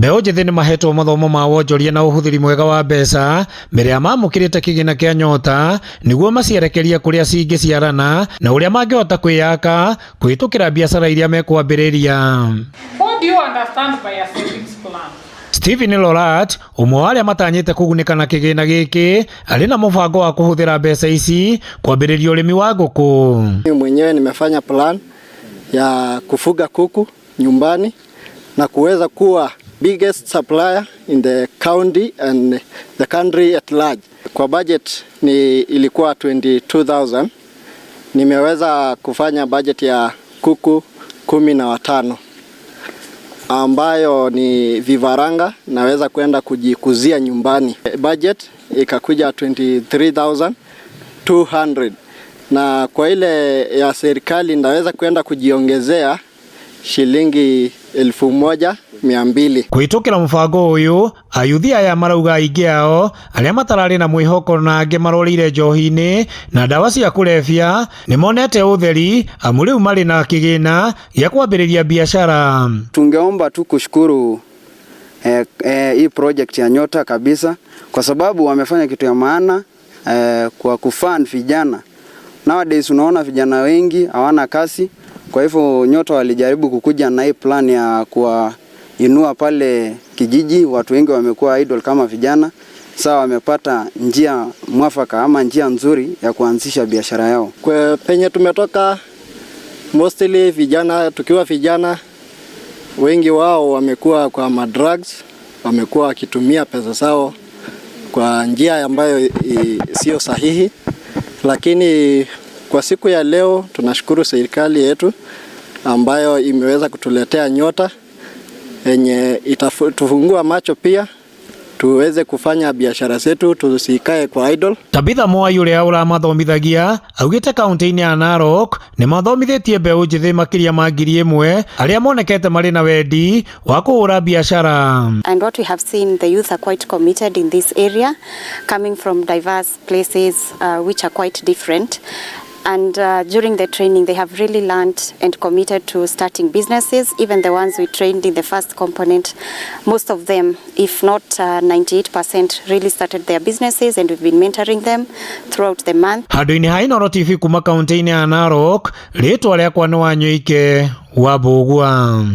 Mbeũ njĩthĩ nĩ mahetwo mathomo ma wonjoria na ũhũthĩri mwega wa mbeca mbere ya mamũkĩrĩte kĩgĩna kĩa Nyota nĩguo macierekerie kũrĩa cingĩciarana na ũrĩa mangĩhota kwĩyaka kũhĩtũkĩra biacara iria mekwambĩrĩria. What do you understand by a savings plan? Stephen Lorat, ũmwe wa arĩa matanyĩte kũgunĩka na kĩgĩna gĩkĩ, arĩ na mũbango wa kũhũthĩra mbeca ici kwambĩrĩria ũrĩmi wa ngũkũ. Mimi mwenyewe nimefanya plan ya kufuga kuku nyumbani na kuweza kuwa biggest supplier in the county and the country at large. Kwa budget ilikuwa 22,000. Nimeweza kufanya budget ya kuku 15 ambayo ni vifaranga naweza kwenda kujikuzia nyumbani. Budget ikakuja 23,200 na kwa ile ya serikali naweza kwenda kujiongezea shilingi 1,200. Kũhĩtũkĩra mũbango ũyũ, ayuthi aya marauga aingĩ ao arĩa matararĩ na mwĩhoko na angĩ marorĩire njohi-inĩ na ndawa cia kũrebia nĩmonete ũtheri amu rĩu marĩ na kĩgĩna gĩa kwambĩrĩria biashara. Tungeomba tu kushukuru hii project ya Nyota kabisa kwa sababu wamefanya kitu ya maana kwa kufund vijana. Nowadays unaona vijana wengi hawana kazi. Kwa hivyo Nyota walijaribu kukuja na hii plan ya kuinua pale kijiji, watu wengi wamekuwa idle kama vijana. Sasa wamepata njia mwafaka ama njia nzuri ya kuanzisha biashara yao. Kwa penye tumetoka mostly vijana, tukiwa vijana wengi wao wamekuwa kwa madrugs, wamekuwa wakitumia pesa zao kwa njia ambayo sio sahihi, lakini kwa siku ya leo tunashukuru serikali yetu ambayo imeweza kutuletea Nyota yenye itatufungua macho pia tuweze kufanya biashara zetu, tusikae kwa idle. Tabitha Mwai ũrĩa ũramathomithagia augĩte kaunti-inĩ ya Narok nĩ mathomithĩtie mbeũ njĩthĩ makĩria ma 1,000 arĩa monekete marĩ na wendi wa kũhũra biashara. And what we have seen, the youth are quite committed in this area, coming from diverse places which are quite different. And during the training, they have really learned and committed to starting businesses. Even the ones we trained in the first component, most of them, if not 98%, really started their businesses, and we've been mentoring them throughout the month. Handũ-inĩ ha Inooro TV kuma kaunti-inĩ ya Narok, rĩtwa rĩakwa nĩ Wanyũike wa Mbũgua.